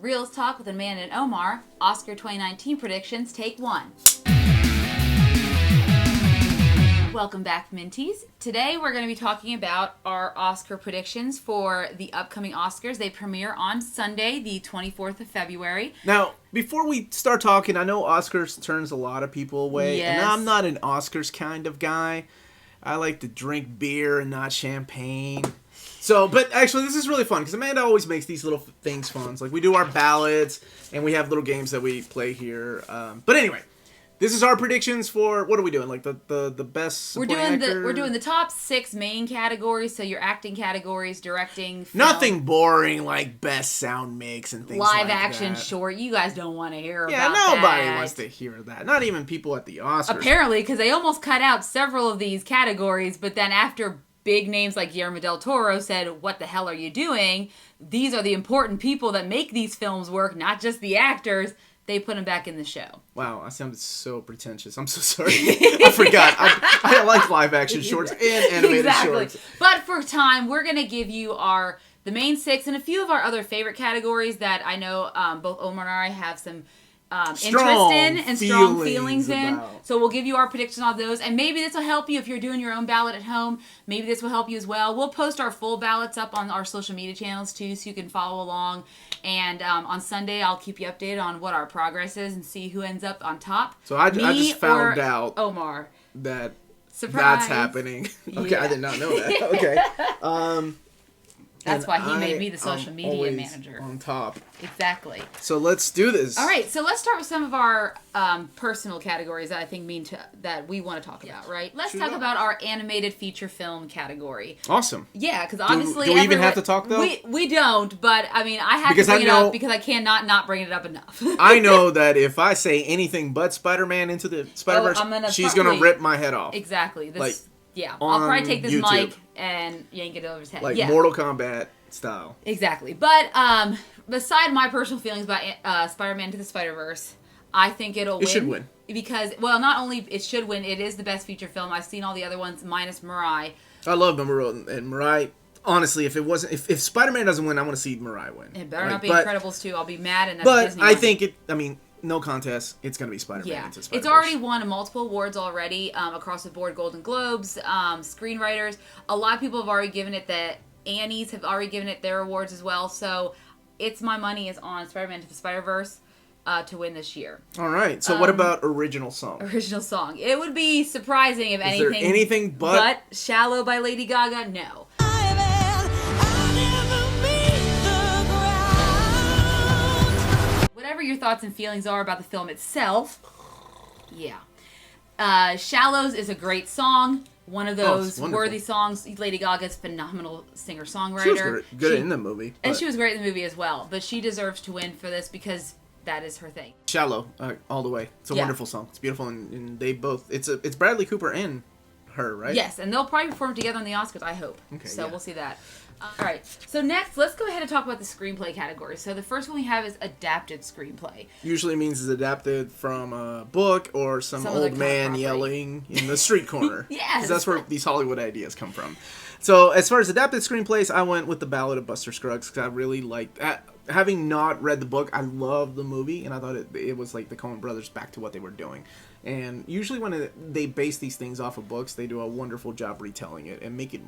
Reels Talk with Amanda and Omar. Oscar 2019 predictions, take 1. Welcome back, Minties. Today we're going to be talking about our Oscar predictions for the upcoming Oscars. They premiere on Sunday, the 24th of February. Now, before we start talking, I know Oscars turns a lot of people away, Yes. and I'm not an Oscars kind of guy. I like to drink beer and not champagne. So, but actually, this is really fun, because Amanda always makes these little things fun. Like, we do our ballots, and we have little games that we play here. But anyway, this is our predictions for, what are we doing? Like, the best supporting actor? We're doing the top 6 main categories, so your acting categories, directing, film, Nothing boring like best sound mix and things like that. live action, short. You guys don't want to hear Yeah, about that. nobody wants to hear that. Not even people at the Oscars. Apparently, because they almost cut out several of these categories, but then after big names like Guillermo del Toro said, what the hell are you doing? These are the important people that make these films work, not just the actors. They put them back in the show. Wow, I sounded so pretentious. I'm so sorry. I forgot. I like live action shorts and animated shorts. But for time, we're going to give you the main 6 and a few of our other favorite categories that I know both Omar and I have some interest in and strong feelings in. So we'll give you our predictions on those, and maybe this will help you if you're doing your own ballot at home. Maybe this will help you as well. We'll post our full ballots up on our social media channels too, so you can follow along. And on Sunday, I'll keep you updated on what our progress is and see who ends up on top. So I just found out Omar that Surprise. That's happening. Okay, Yeah. I did not know that. Okay. That's why he made me the social media manager. On top. Exactly. So let's do this. All right, so let's start with some of our personal categories that I think that we want to talk about, right? Let's talk about our animated feature film category. Awesome. Yeah, because obviously... Do we even have to talk, though? We don't, but I mean, I have to bring it up because I cannot not bring it up enough. I know that if I say anything but Spider-Man into the Spider-Verse, she's going to rip my head off. Exactly. Yeah, on I'll probably take this YouTube. mic and yank it over his head. Like Mortal Kombat style. Exactly. But beside my personal feelings about Spider-Man to the Spider-Verse, I think it'll win. It should win. Because, well, not only it should win, it is the best feature film. I've seen all the other ones minus Mirai. I love Mirai, and Mirai... Honestly, if Spider-Man doesn't win, I want to see Mirai win. It better not be Incredibles 2. I'll be mad, and that's Disney. But I think no contest. It's going to be Spider-Man into Spider-Verse. It's already won multiple awards already across the board. Golden Globes, screenwriters. A lot of people have already given it the Annies have already given it their awards as well. So my money is on Spider-Man to the Spider-Verse to win this year. All right. So what about original song? Original song. It would be surprising if anything. Is there anything but Shallow by Lady Gaga? No. Whatever your thoughts and feelings are about the film itself, yeah. Shallows is a great song. One of those worthy songs. Lady Gaga's phenomenal singer-songwriter. She was good in the movie. And she was great in the movie as well. But she deserves to win for this because that is her thing. Shallow, all the way. It's a wonderful song. It's beautiful, and they both... It's Bradley Cooper and her, right? Yes, and they'll probably perform together on the Oscars, I hope. Okay, so we'll see that. All right, so next, let's go ahead and talk about the screenplay category. So the first one we have is adapted screenplay. Usually means it's adapted from a book or some old man yelling in the street corner. Yes. Because that's where these Hollywood ideas come from. So as far as adapted screenplays, I went with The Ballad of Buster Scruggs because I really liked that. Having not read the book, I loved the movie, and I thought it was like the Coen brothers back to what they were doing. And usually when they base these things off of books, they do a wonderful job retelling it and make it...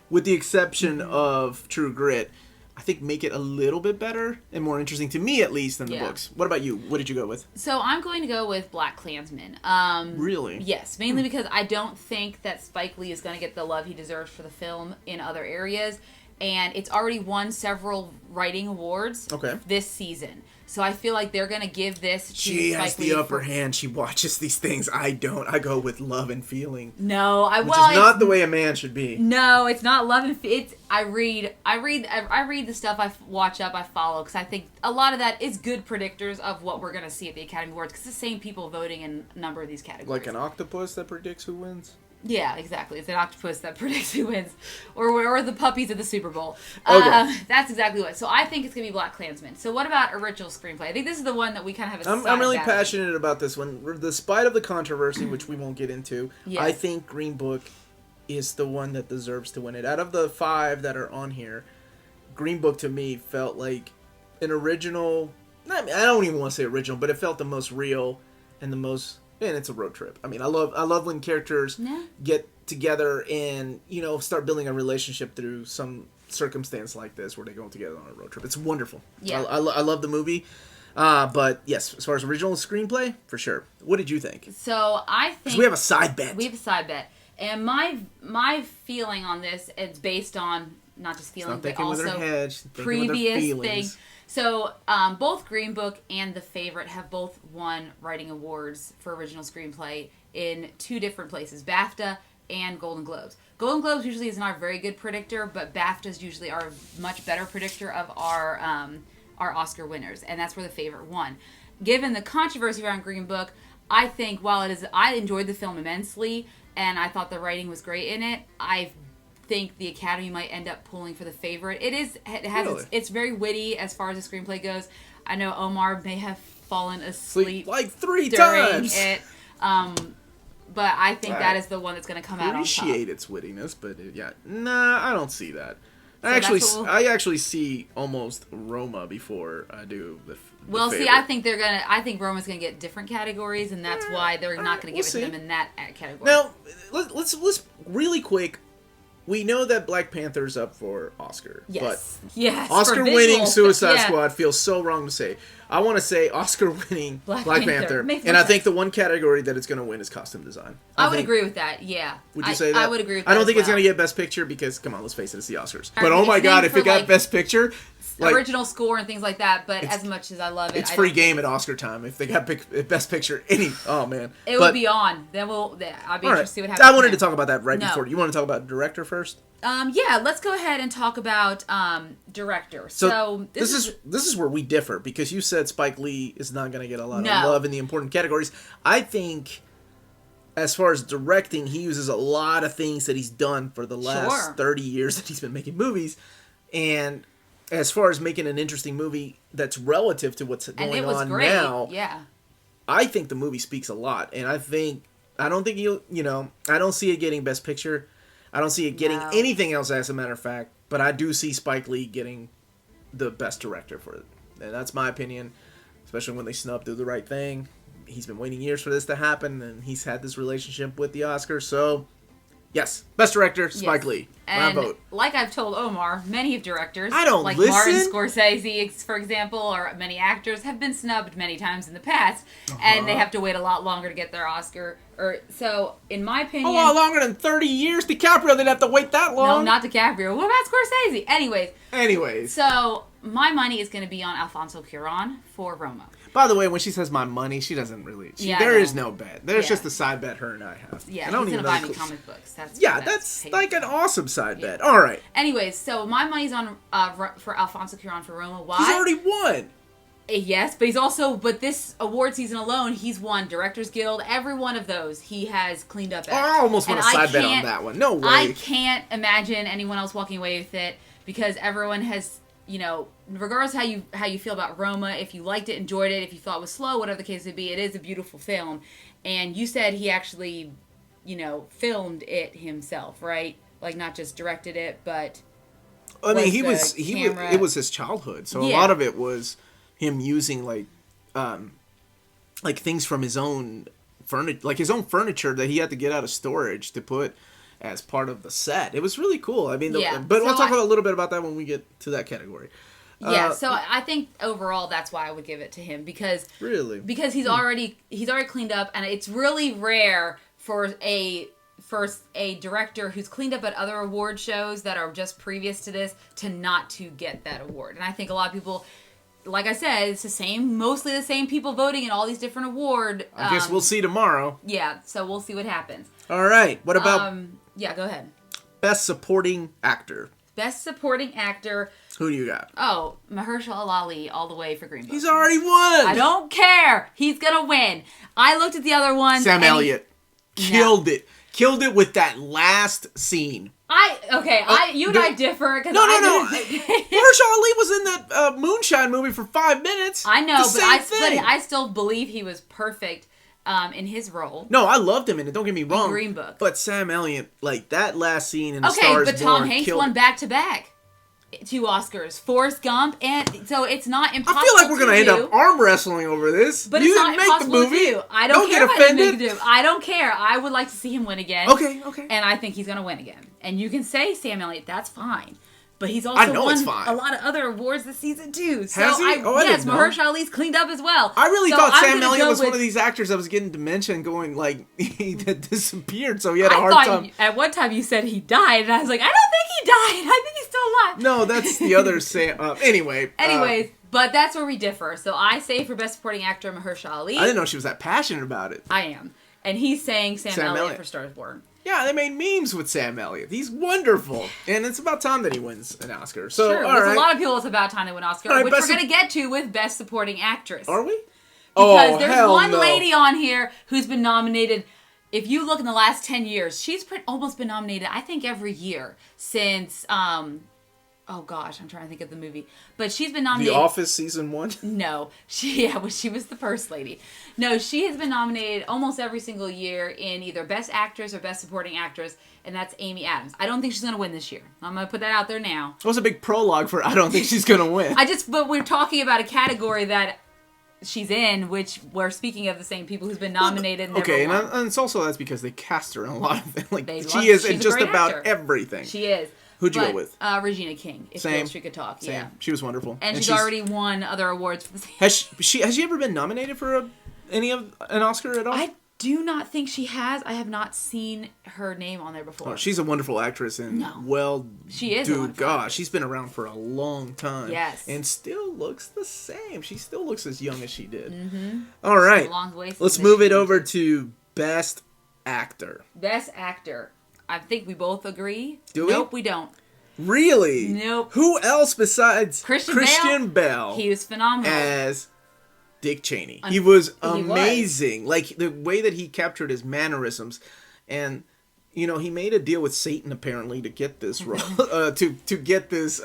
With the exception of True Grit, I think make it a little bit better and more interesting to me, at least, than the books. What about you? What did you go with? So I'm going to go with BlacKkKlansman. Really? Yes, mainly because I don't think that Spike Lee is going to get the love he deserves for the film in other areas. And it's already won several writing awards this season. So I feel like they're going to give this to She Spike has Lee the upper hand. She watches these things. I don't. I go with love and feeling. No, which is not the way a man should be. No, it's not love and it's I read the stuff I follow because I think a lot of that is good predictors of what we're going to see at the Academy Awards because it's the same people voting in a number of these categories. Like an octopus that predicts who wins? Yeah, exactly. It's an octopus that predicts who wins. Or the puppies at the Super Bowl. Okay. That's exactly what. So I think it's going to be BlacKkKlansman. So what about original screenplay? I think this is the one that we kind of have a I'm really passionate about this one. Despite of the controversy, which we won't get into, I think Green Book is the one that deserves to win it. Out of the 5 that are on here, Green Book to me felt like an original. I don't even want to say original, but it felt the most real and the most. And it's a road trip. I mean, I love when characters get together and start building a relationship through some circumstance like this where they go together on a road trip. It's wonderful. Yeah, I love the movie. But yes, as far as original screenplay, for sure. What did you think? So I think we have a side bet. And my feeling on this is based on not just feeling, but also previous things. So both Green Book and The Favorite have both won writing awards for original screenplay in 2 different places, BAFTA and Golden Globes. Golden Globes usually isn't our very good predictor, but BAFTA's usually our much better predictor of our Oscar winners, and that's where The Favorite won. Given the controversy around Green Book, I think I enjoyed the film immensely, and I thought the writing was great in it. I think the Academy might end up pulling for The Favorite. It's very witty as far as the screenplay goes. I know Omar may have fallen asleep like 3 during times. It, but I think that is the one that's going to come out on top. Appreciate its wittiness, but I don't see that. I actually see almost Roma before I do the Favorite. I think Roma's gonna get different categories, and that's why they're not gonna give it to them in that category. Now, let's really quick. We know that Black Panther's up for Oscar. Yes. But yes. Oscar-winning Suicide Squad feels so wrong to say. I want to say Oscar-winning Black Panther. And I think the one category that it's going to win is costume design. I would agree with that, yeah. Would you say that? I would agree with that. I don't think it's going to get Best Picture because, come on, let's face it, it's the Oscars. But oh my God, if it got Best Picture... original score and things like that, but as much as I love it, it's free game at Oscar time. If they got Best Picture, man, it would be on. Then I'll be interested to see what happens. I wanted to talk about that before. You want to talk about director first? Yeah, let's go ahead and talk about director. So this is where we differ because you said Spike Lee is not going to get a lot of love in the important categories. I think, as far as directing, he uses a lot of things that he's done for the last 30 years that he's been making movies, and as far as making an interesting movie that's relative to what's going on now, I think the movie speaks a lot, and I don't see it getting Best Picture. I don't see it getting anything else, as a matter of fact, but I do see Spike Lee getting the Best Director for it, and that's my opinion, especially when they snub Do the Right Thing. He's been waiting years for this to happen, and he's had this relationship with the Oscars, so... Yes, Best Director, Spike Lee. And my vote. Like I've told Omar, many of directors, like Martin Scorsese, for example, or many actors, have been snubbed many times in the past, and they have to wait a lot longer to get their Oscar. So, in my opinion... A lot longer than 30 years? DiCaprio didn't have to wait that long. No, not DiCaprio. What about Scorsese? Anyways. So, my money is going to be on Alfonso Cuarón for Roma. By the way, when she says my money, she doesn't really... there is no bet. There's just a side bet her and I have. Yeah, he's going to buy me comic books. That's like an awesome side bet. All right. Anyways, so my money's on for Alfonso Cuarón for Roma. Why? He's already won. Yes, but he's also... But this award season alone, he's won Directors Guild. Every one of those, he has cleaned up at. I almost want a side bet on that one. No way. I can't imagine anyone else walking away with it because everyone has... regardless how you feel about Roma, if you liked it, enjoyed it, if you thought it was slow, whatever the case may be, it is a beautiful film. And you said he actually, filmed it himself, right? Like not just directed it, but I mean, it was his childhood, so a lot of it was him using like things from his own furniture that he had to get out of storage to put as part of the set. It was really cool. I mean, but we'll talk a little bit about that when we get to that category. Yeah, so I think overall that's why I would give it to him because he's already cleaned up, and it's really rare for a director who's cleaned up at other award shows that are just previous to this to not to get that award. And I think a lot of people, like I said, it's mostly the same people voting in all these different awards. I guess we'll see tomorrow. Yeah, so we'll see what happens. All right, what about... yeah, go ahead. Best Supporting Actor. Best Supporting Actor. Who do you got? Oh, Mahershala Ali all the way for Green Book. He's already won! I don't care! He's gonna win. I looked at the other ones. Sam Elliott. Killed it. Killed it with that last scene. You and I differ. No. Mahershala Ali was in that Moonshine movie for 5 minutes. I know, but I still believe he was perfect in his role. No, I loved him in it. Don't get me wrong. Green Book. But Sam Elliott, like that last scene in *A Star Is Born*. Okay, but Tom Hanks won back to back. 2 Oscars, Forrest Gump, and so it's not impossible. I feel like we're gonna end up arm wrestling over this. But you it's not didn't make impossible the movie. to do. I don't care get if I didn't offended. make it. I don't care. I would like to see him win again. Okay. And I think he's gonna win again. And you can say Sam Elliott, that's fine. But he's also won a lot of other awards this season too. So Has he? Yes, Mahershala Ali's cleaned up as well. I really thought Sam Elliott was one of these actors that was getting dementia and going like he disappeared, so he had a hard time. At one time you said he died, and I was like, I don't think he died. I think he's still alive. No, that's the other Sam. Anyway. Anyways, but that's where we differ. So I say for Best Supporting Actor, Mahershala Ali. I didn't know she was that passionate about it. I am, and he's saying Sam Elliott for Star is Born. Yeah, they made memes with Sam Elliott. He's wonderful. And it's about time that he wins an Oscar. So, sure, there's a lot of people it's about time they win an Oscar, which we're going to get to with Best Supporting Actress. Are we? Because there's one lady on here who's been nominated. If you look in the last 10 years, she's almost been nominated, I think, every year since... oh gosh, I'm trying to think of the movie. But she's been nominated... The Office Season 1? No. She was the first lady. No, she has been nominated almost every single year in either Best Actress or Best Supporting Actress, and that's Amy Adams. I don't think she's going to win this year. I'm going to put that out there now. It was a big prologue for I don't think she's going to win. But we're talking about a category that she's in, which we're speaking of the same people who's been nominated. And okay, and it's also that's because they cast her in a lot of things. Like, she is in just about everything. She is. Who'd you go with? Regina King. If Same. she could talk. Same. Yeah. She was wonderful. And she's already won other awards for the same. Has she ever been nominated for an Oscar at all? I do not think she has. I have not seen her name on there before. Oh, she's a wonderful actress and she is. Dude, gosh, she's been around for a long time. Yes. And still looks the same. She still looks as young as she did. Mm-hmm. All right. Let's move it over to Best Actor. Best Actor. I think we both agree. Do we? Nope, we don't. Really? Nope. Who else besides Christian Bale? He was phenomenal. As Dick Cheney. He was amazing. He was. Like, the way that he captured his mannerisms. And, he made a deal with Satan, apparently, to get this role. to get this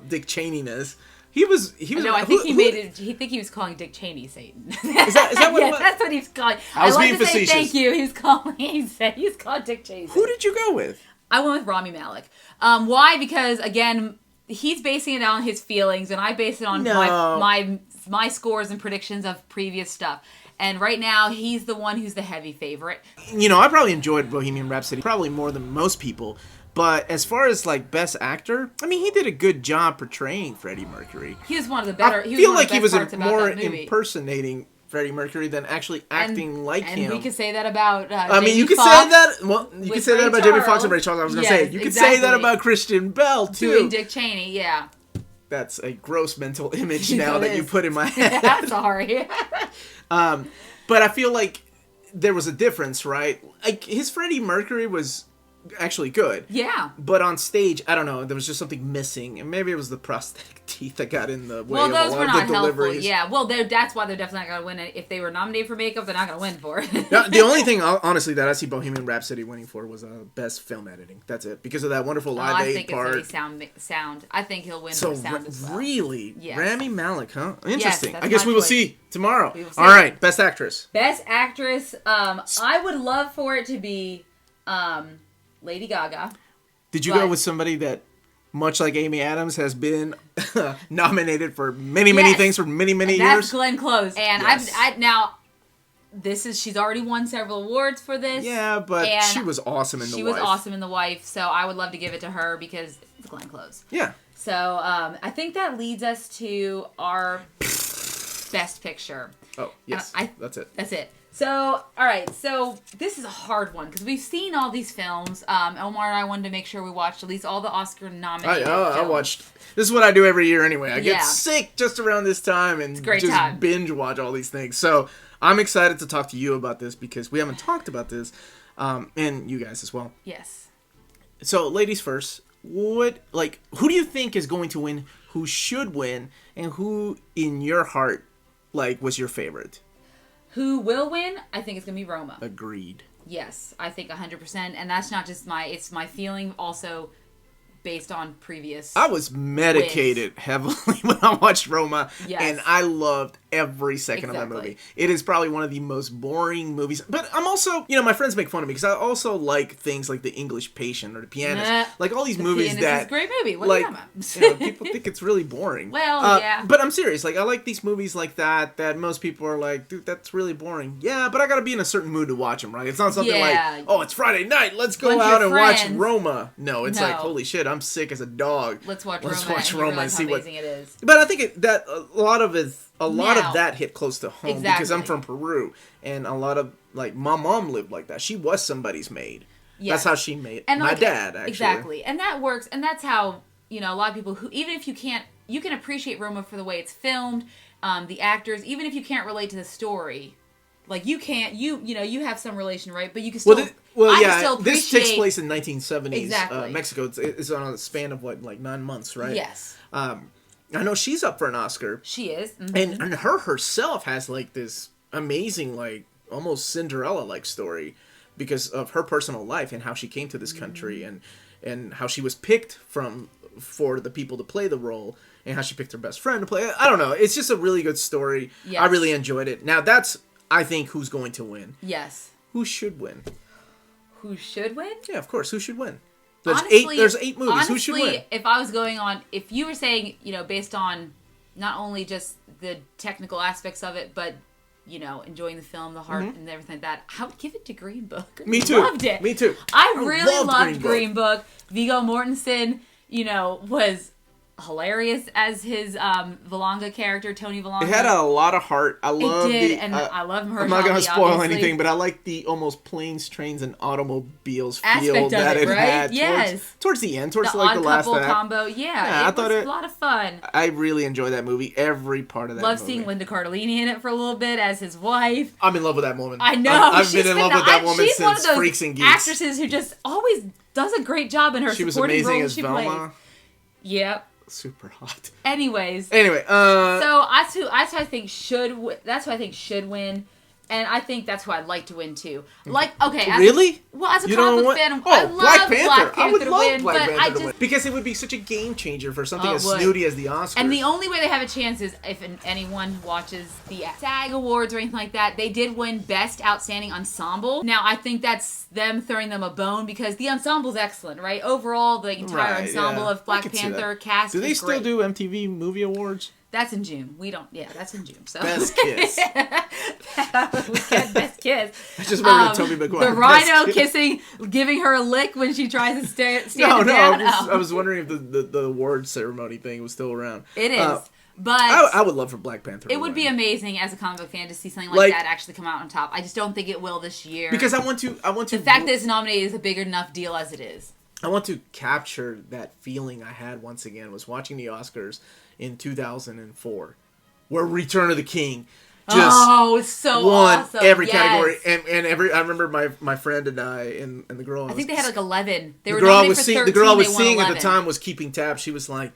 Dick Cheney-ness. He was. No, I think he was calling Dick Cheney Satan. Is that what it was? That's what he was calling. I was being facetious. Thank you. He was calling Dick Cheney. Who did you go with? I went with Rami Malek. Why? Because again, he's basing it on his feelings, and I base it on my scores and predictions of previous stuff. And right now, he's the one who's the heavy favorite. I probably enjoyed Bohemian Rhapsody probably more than most people. But as far as, like, Best Actor, I mean, he did a good job portraying Freddie Mercury. He was one of the better... I feel like he was more impersonating Freddie Mercury than actually acting like him. And we could say that about you could say that... Well, you could say that about Jamie Foxx and Ray Charles. I was going to say. You could say that about Christian Bale, too. Doing Dick Cheney, yeah. That's a gross mental image now that you put in my head. Sorry. But I feel like there was a difference, right? Like, his Freddie Mercury was... actually good. Yeah. But on stage, I don't know, there was just something missing. And maybe it was the prosthetic teeth that got in the way of a lot of the deliveries. Yeah, well, that's why they're definitely not going to win it. If they were nominated for makeup, they're not going to win for it. Now, the only thing, honestly, that I see Bohemian Rhapsody winning for was Best Film Editing. That's it. Because of that wonderful Live Aid part. I think it's going to be sound. I think he'll win for sound as well. Really? Yes. Rami Malek, huh? Interesting. Yes, I guess we will see tomorrow. See. All right, Best Actress. Best Actress, I would love for it to be... Lady Gaga. Did you go with somebody that, much like Amy Adams, has been nominated for many things for many years? That's Glenn Close. And she's already won several awards for this. Yeah, but she was awesome in The Wife. She was awesome in The Wife, so I would love to give it to her because it's Glenn Close. Yeah. So I think that leads us to our Best Picture. Oh, yes. That's it. That's it. So, all right. So this is a hard one because we've seen all these films. Omar and I wanted to make sure we watched at least all the Oscar nominated films. I watched. This is what I do every year anyway. I get sick just around this time and just binge watch all these things. So I'm excited to talk to you about this because we haven't talked about this, and you guys as well. Yes. So, ladies first. Who do you think is going to win? Who should win? And who, in your heart, was your favorite? Who will win? I think it's going to be Roma. Agreed. Yes, I think 100%. And that's not just it's my feeling also based on previous. I was medicated heavily when I watched Roma, and I loved every second of that movie. It is probably one of the most boring movies. But I'm also, my friends make fun of me because I also like things like The English Patient or The Pianist, like all these movies Pianist that is a great movie. What are you talking about? People think it's really boring. Well, yeah. But I'm serious. Like I like these movies like that most people are like, dude, that's really boring. Yeah, but I got to be in a certain mood to watch them, right? It's not something like, oh, it's Friday night, let's go out and watch Roma. No, it's like, holy shit, I'm sick as a dog. Let's watch Roma and see what amazing it is. But I think that a lot of that hit close to home because I'm from Peru, and a lot of my mom lived like that. She was somebody's maid. Yes. That's how she made my dad, actually. Exactly, and that works, and that's how a lot of people who, even if you can't, you can appreciate Roma for the way it's filmed, the actors, even if you can't relate to the story. Like you can't, you have some relation, right? But you can still. This takes place in 1970s. Exactly. Mexico. It's on a span of 9 months, right? Yes. I know she's up for an Oscar. She is, mm-hmm. and her herself has this amazing, almost Cinderella-like story because of her personal life and how she came to this country and how she was picked for the people to play the role and how she picked her best friend to play. I don't know. It's just a really good story. Yes. I really enjoyed it. Now that's. I think who's going to win. Yes. Who should win? Who should win? Yeah, of course. Who should win? There's eight movies. Honestly, who should win? If you were saying, based on not only just the technical aspects of it, but, enjoying the film, the heart, and everything like that, I would give it to Green Book. Me too. Loved it. Me too. I really loved Green Book. Viggo Mortensen, was hilarious as his Valanga character, Tony Valanga. It had a lot of heart. I love I love her. I'm not going to spoil anything, but I like the almost planes, trains, and automobiles feel that it had. Yes. Towards the end, towards the the last act. Combo. Yeah, it was a lot of fun. I really enjoyed that movie. Every part of that movie. Love seeing Linda Cardellini in it for a little bit as his wife. I'm in love with that woman. I know. I've been in love with that woman since Freaks and Geeks. Actresses who just always does a great job in her supporting roles. She was amazing as Velma. Yep. Super hot. Anyway, so that's who I think should win, and I think that's who I'd like to win too. Really? As a comic book fan, I love Black Panther I would to love win, Black but Panther to win because it would be such a game changer for something as snooty as the Oscars. And the only way they have a chance is if anyone watches the SAG Awards or anything like that. They did win Best Outstanding Ensemble. Now I think that's them throwing them a bone because the ensemble's excellent, right? Overall, the entire ensemble of Black Panther cast. Do they still do MTV Movie Awards? That's in June. We don't. Yeah, that's in June. So Best Kiss. Best Kiss. I just remember Tobey Maguire. The rhino kissing, giving her a lick when she tries to stand down. I was wondering if the award ceremony thing was still around. It is. But I would love for Black Panther. It would be amazing as a comic book fan to see something like that actually come out on top. I just don't think it will this year. Because I want to. The fact that it's nominated is a big enough deal as it is. I want to capture that feeling I had once again was watching the Oscars in 2004, where Return of the King just won awesome. Every category and every. I remember my friend and I and the girl. I think they had 11. They were the girl I was 13, the girl I was seeing 11. at the time was keeping tabs. She was like,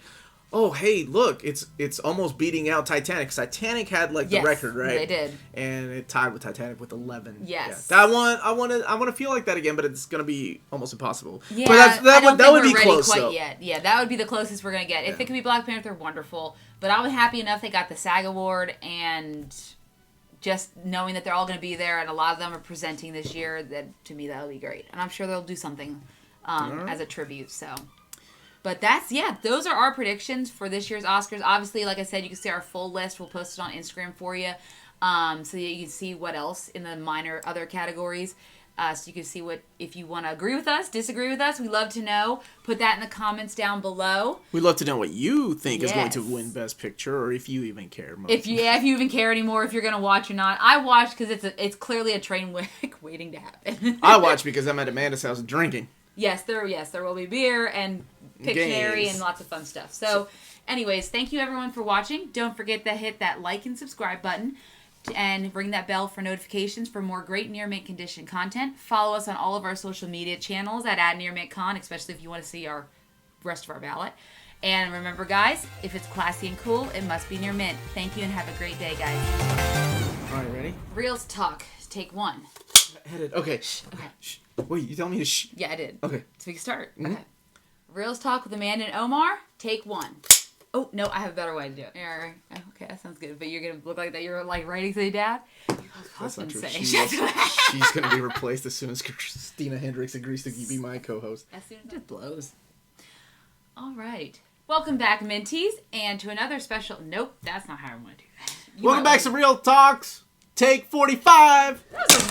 "Oh, hey, look, it's almost beating out Titanic. 'Cause Titanic had the record, right? They did, and it tied with Titanic with 11. Yes, yeah. I want to feel like that again, but it's gonna be almost impossible. Yeah, but that would be close. Quite though. yet. Yeah, that would be the closest we're gonna get. If it could be Black Panther, wonderful. But I was happy enough they got the SAG award, and just knowing that they're all gonna be there, and a lot of them are presenting this year, that to me that'll be great. And I'm sure they'll do something as a tribute. So. But those are our predictions for this year's Oscars. Obviously, like I said, you can see our full list. We'll post it on Instagram for you, so that you can see what else in the minor other categories. So you can see if you want to agree with us, disagree with us. We love to know. Put that in the comments down below. We'd love to know what you think is going to win Best Picture, or if you even care. If you even care anymore, if you're going to watch or not. I watch because it's clearly a train wreck waiting to happen. I watch because I'm at Amanda's house drinking. Yes, there will be beer and Pictionary and lots of fun stuff. So, anyways, thank you everyone for watching. Don't forget to hit that like and subscribe button and ring that bell for notifications for more great Near Mint Condition content. Follow us on all of our social media channels at @NearMintCon, especially if you want to see our rest of our ballot. And remember, guys, if it's classy and cool, it must be Near Mint. Thank you and have a great day, guys. All right, ready? Reels talk. Take one. Okay. Okay. Wait, you tell me to shh? Yeah, I did. Okay. So we can start. Mm-hmm. Okay. Reels Talk with Amanda and Omar, take 1. Oh, no, I have a better way to do it. Okay, that sounds good. But you're going to look like that you're like writing to your dad? That's not true. She's going to be replaced as soon as Christina Hendricks agrees to be my co-host. As soon as it blows. All right. Welcome back, Mentees, and to another special... Nope, that's not how I want to do that. Welcome back to Real Talks, take 45. That was a